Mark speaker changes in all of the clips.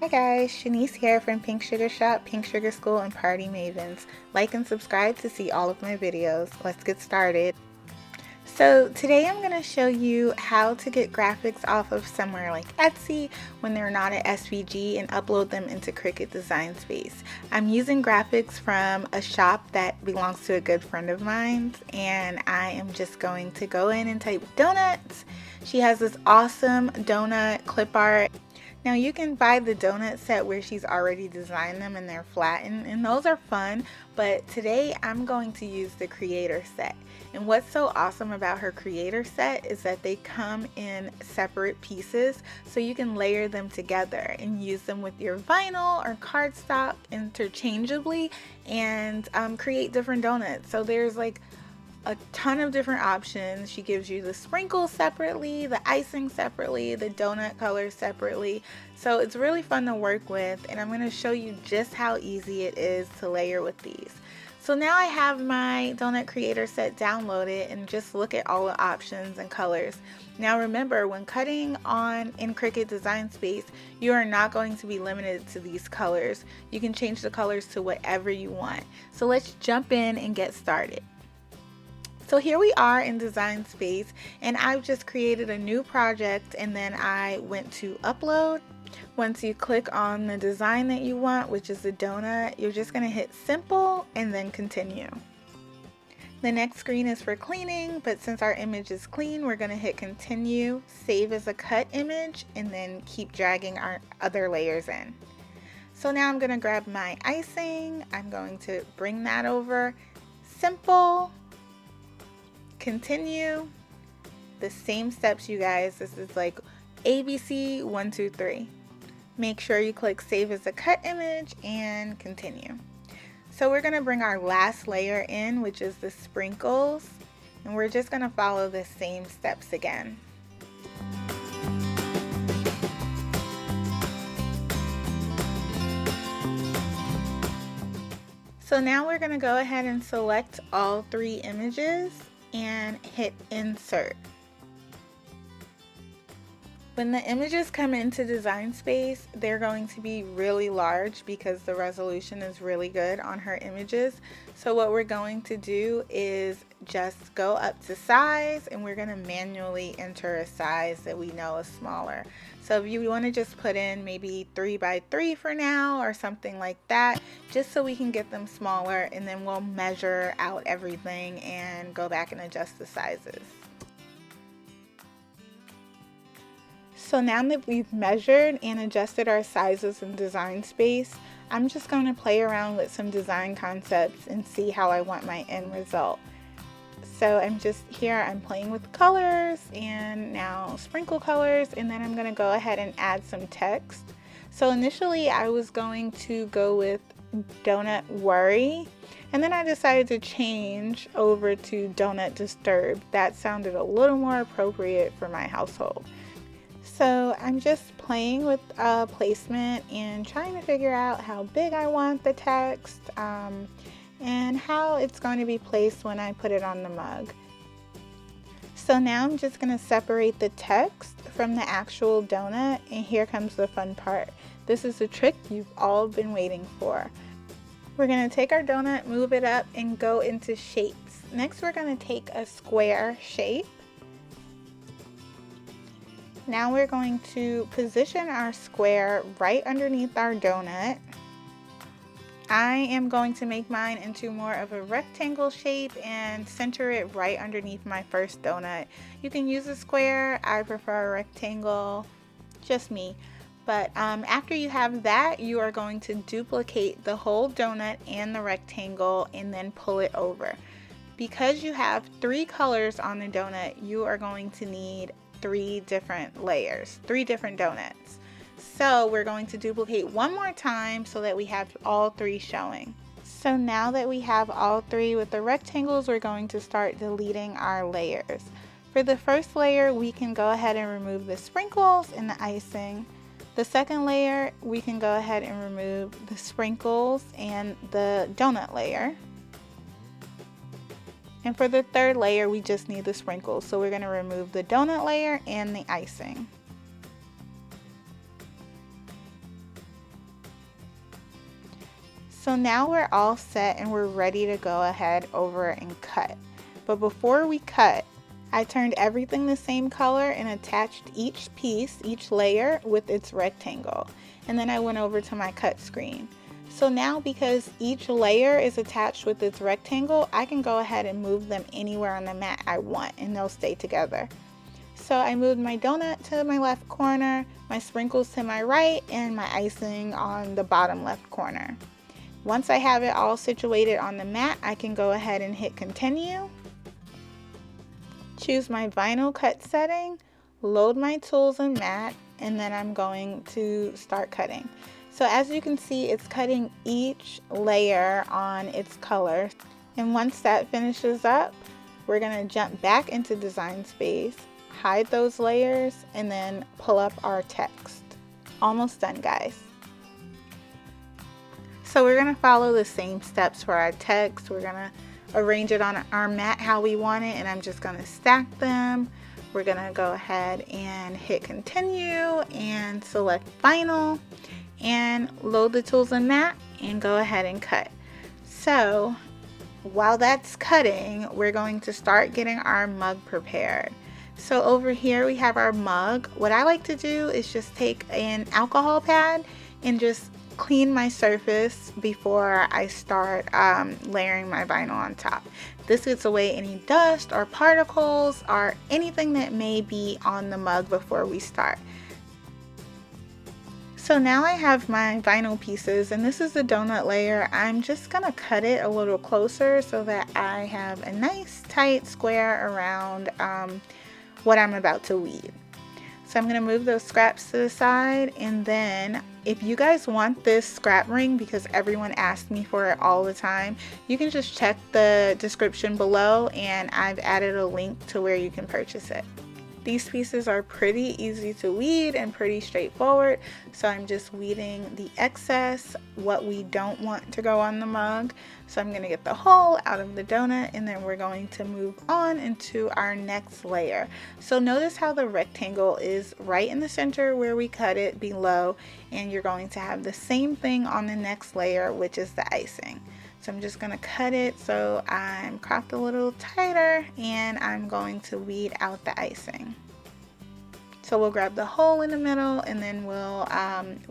Speaker 1: Hi guys, Shanice here from Pink Sugar Shop, Pink Sugar School, and Party Mavens. Like and subscribe to see all of my videos. Let's get started. So today I'm going to show you how to get graphics off of somewhere like Etsy when they're not at SVG and upload them into Cricut Design Space. I'm using graphics from a shop that belongs to a good friend of mine, and I am just going to go in and type donuts. She has this awesome donut clip art. Now you can buy the donut set where she's already designed them and they're flattened, and those are fun, but today I'm going to use the creator set. And what's so awesome about her creator set is that they come in separate pieces, so you can layer them together and use them with your vinyl or cardstock interchangeably and create different donuts. So there's like a ton of different options. She gives you the sprinkles separately, the icing separately, the donut colors separately. So it's really fun to work with, and I'm going to show you just how easy it is to layer with these. So now I have my donut creator set downloaded, and just look at all the options and colors. Now remember, when cutting in Cricut Design Space, you are not going to be limited to these colors. You can change the colors to whatever you want. So let's jump in and get started. So here we are in Design Space, and I've just created a new project, and then I went to upload. Once you click on the design that you want, which is the donut, you're just going to hit simple and then continue. The next screen is for cleaning, but since our image is clean, we're going to hit continue, save as a cut image, and then keep dragging our other layers in. So now I'm going to grab my icing. I'm going to bring that over, simple, continue, the same steps, you guys. This is like ABC 1 2 3. Make sure you click save as a cut image and continue. So we're going to bring our last layer in, which is the sprinkles, and we're just going to follow the same steps again. So now we're going to go ahead and select all three images and hit insert. When the images come into Design Space, they're going to be really large because the resolution is really good on her images. So what we're going to do is just go up to size, and we're going to manually enter a size that we know is smaller. So if you want to just put in maybe 3 by 3 for now or something like that, just so we can get them smaller, and then we'll measure out everything and go back and adjust the sizes. So now that we've measured and adjusted our sizes in Design Space, I'm just going to play around with some design concepts and see how I want my end result. So I'm playing with colors and now sprinkle colors, and then I'm going to go ahead and add some text. So initially I was going to go with Donut Worry, and then I decided to change over to Donut Disturbed. That sounded a little more appropriate for my household. So I'm just playing with placement and trying to figure out how big I want the text and how it's going to be placed when I put it on the mug. So now I'm just going to separate the text from the actual donut, and here comes the fun part. This is the trick you've all been waiting for. We're going to take our donut, move it up, and go into shapes. Next we're going to take a square shape. Now we're going to position our square right underneath our donut. I am going to make mine into more of a rectangle shape and center it right underneath my first donut. You can use a square, I prefer a rectangle, just me. But after you have that, you are going to duplicate the whole donut and the rectangle and then pull it over. Because you have 3 colors on the donut, you are going to need 3 different layers, 3 different donuts. So we're going to duplicate one more time so that we have all 3 showing. So now that we have all 3 with the rectangles, we're going to start deleting our layers. For the first layer, we can go ahead and remove the sprinkles and the icing. The second layer, we can go ahead and remove the sprinkles and the donut layer. And for the third layer, we just need the sprinkles. So we're going to remove the donut layer and the icing. So now we're all set and we're ready to go ahead over and cut. But before we cut, I turned everything the same color and attached each piece, each layer with its rectangle. And then I went over to my cut screen. So now because each layer is attached with its rectangle, I can go ahead and move them anywhere on the mat I want and they'll stay together. So I moved my donut to my left corner, my sprinkles to my right, and my icing on the bottom left corner. Once I have it all situated on the mat, I can go ahead and hit continue. Choose my vinyl cut setting, load my tools and mat, and then I'm going to start cutting. So as you can see, it's cutting each layer on its color. And once that finishes up, we're going to jump back into Design Space, hide those layers, and then pull up our text. Almost done, guys. So we're going to follow the same steps for our text. We're going to arrange it on our mat how we want it, and I'm just going to stack them. We're going to go ahead and hit continue and select vinyl and load the tools and mat and go ahead and cut. So while that's cutting, we're going to start getting our mug prepared. So over here we have our mug. What I like to do is just take an alcohol pad and just clean my surface before I start layering my vinyl on top. This gets away any dust or particles or anything that may be on the mug before we start. So now I have my vinyl pieces, and this is the donut layer. I'm just gonna cut it a little closer so that I have a nice tight square around what I'm about to weed. So I'm gonna move those scraps to the side, and then if you guys want this scrap ring, because everyone asks me for it all the time, you can just check the description below and I've added a link to where you can purchase it. These pieces are pretty easy to weed and pretty straightforward, so I'm just weeding the excess, what we don't want to go on the mug. So I'm going to get the hole out of the donut, and then we're going to move on into our next layer. So notice how the rectangle is right in the center where we cut it below, and you're going to have the same thing on the next layer, which is the icing. So I'm just going to cut it so I'm cropped a little tighter, and I'm going to weed out the icing. So we'll grab the hole in the middle, and then we'll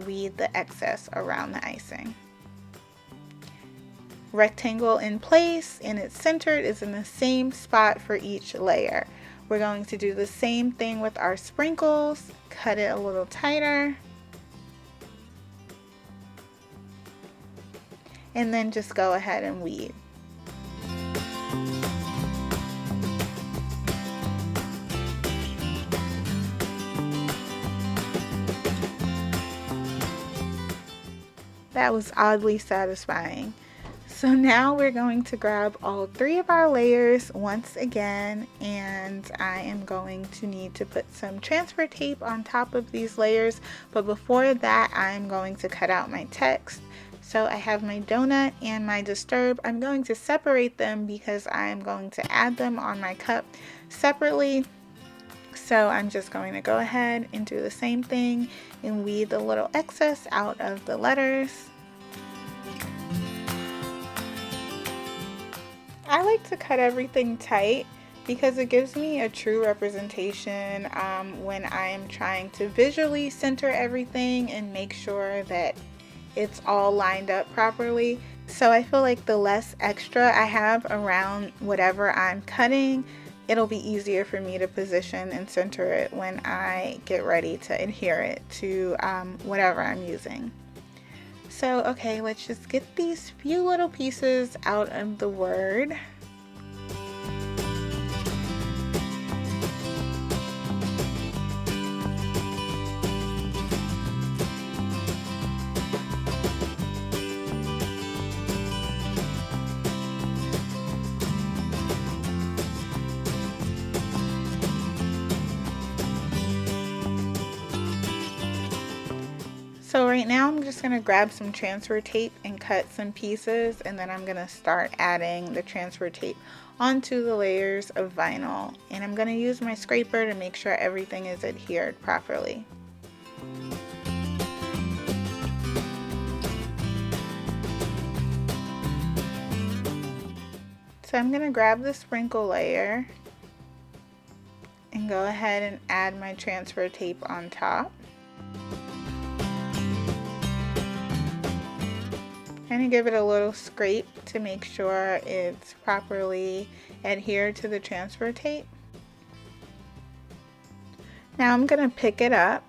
Speaker 1: weed the excess around the icing. Rectangle in place and it's centered is in the same spot for each layer. We're going to do the same thing with our sprinkles, cut it a little tighter. And then just go ahead and weed. That was oddly satisfying. So now we're going to grab all 3 of our layers once again, and I am going to need to put some transfer tape on top of these layers, but before that I'm going to cut out my text. So I have my donut and my disturb. I'm going to separate them because I'm going to add them on my cup separately. So I'm just going to go ahead and do the same thing and weed the little excess out of the letters. I like to cut everything tight because it gives me a true representation when I am trying to visually center everything and make sure that it's all lined up properly. So I feel like the less extra I have around whatever I'm cutting, it'll be easier for me to position and center it when I get ready to adhere it to whatever I'm using. So okay, let's just get these few little pieces out of the word. So right now I'm just going to grab some transfer tape and cut some pieces, and then I'm going to start adding the transfer tape onto the layers of vinyl, and I'm going to use my scraper to make sure everything is adhered properly. So I'm going to grab the sprinkle layer and go ahead and add my transfer tape on top. Kind of give it a little scrape to make sure it's properly adhered to the transfer tape. Now I'm going to pick it up,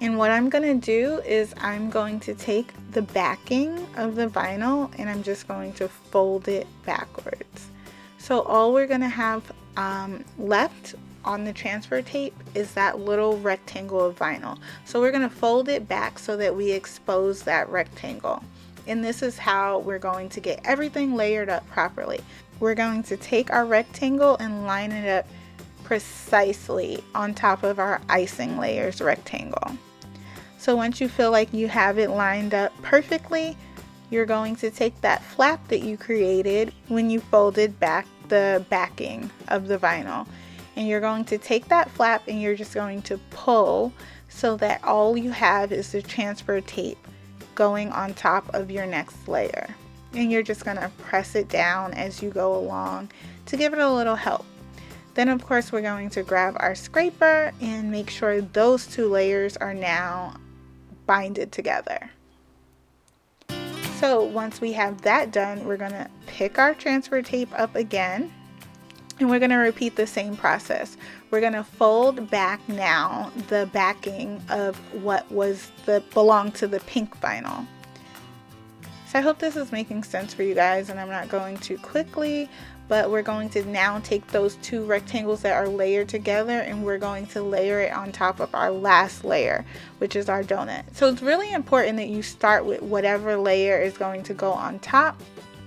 Speaker 1: and what I'm going to do is I'm going to take the backing of the vinyl and I'm just going to fold it backwards. So all we're going to have left on the transfer tape is that little rectangle of vinyl. So we're going to fold it back so that we expose that rectangle. And this is how we're going to get everything layered up properly. We're going to take our rectangle and line it up precisely on top of our icing layers rectangle. So once you feel like you have it lined up perfectly, you're going to take that flap that you created when you folded back the backing of the vinyl, and you're going to take that flap and you're just going to pull so that all you have is the transfer tape going on top of your next layer, and you're just going to press it down as you go along to give it a little help. Then of course we're going to grab our scraper and make sure those two layers are now binded together. So once we have that done, we're going to pick our transfer tape up again, and we're going to repeat the same process. We're going to fold back now the backing of what was belonged to the pink vinyl. So I hope this is making sense for you guys, and I'm not going too quickly, but we're going to now take those two rectangles that are layered together and we're going to layer it on top of our last layer, which is our donut. So it's really important that you start with whatever layer is going to go on top,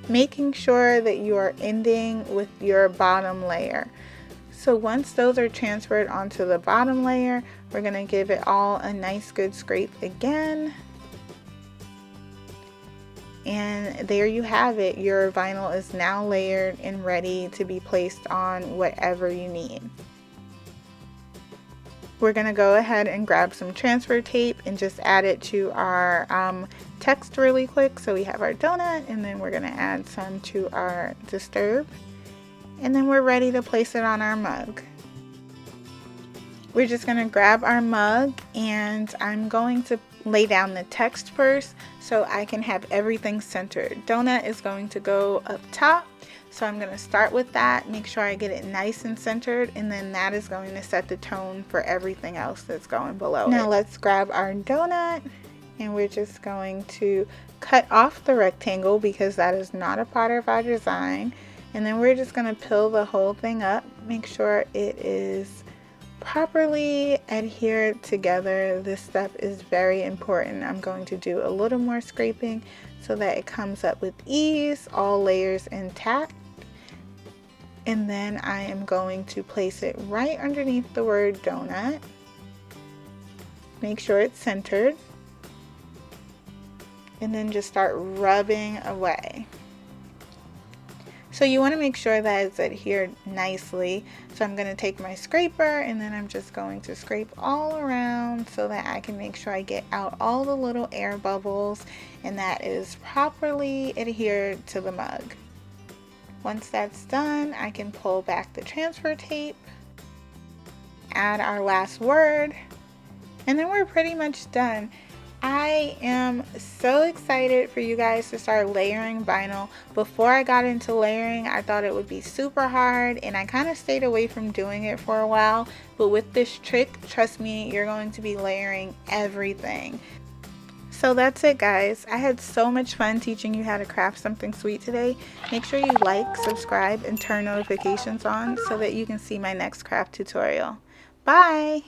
Speaker 1: making sure that you are ending with your bottom layer. So once those are transferred onto the bottom layer, we're going to give it all a nice good scrape again. And there you have it. Your vinyl is now layered and ready to be placed on whatever you need. We're going to go ahead and grab some transfer tape and just add it to our text really quick. So we have our donut, and then we're going to add some to our disturb. And then we're ready to place it on our mug. We're just going to grab our mug, and I'm going to lay down the text first so I can have everything centered. Donut is going to go up top, so I'm going to start with that, make sure I get it nice and centered, and then that is going to set the tone for everything else that's going below it. Now let's grab our donut, and we're just going to cut off the rectangle because that is not a part of our design, and then we're just going to peel the whole thing up, make sure it is properly adhered together. This step is very important. I'm going to do a little more scraping so that it comes up with ease, all layers intact. And then I am going to place it right underneath the word donut. Make sure it's centered. And then just start rubbing away. So you want to make sure that it's adhered nicely. So I'm going to take my scraper and then I'm just going to scrape all around so that I can make sure I get out all the little air bubbles and that is properly adhered to the mug. Once that's done, I can pull back the transfer tape, add our last word, and then we're pretty much done. I am so excited for you guys to start layering vinyl. Before I got into layering, I thought it would be super hard and I kind of stayed away from doing it for a while. But with this trick, trust me, you're going to be layering everything. So that's it, guys. I had so much fun teaching you how to craft something sweet today. Make sure you like, subscribe, and turn notifications on so that you can see my next craft tutorial. Bye!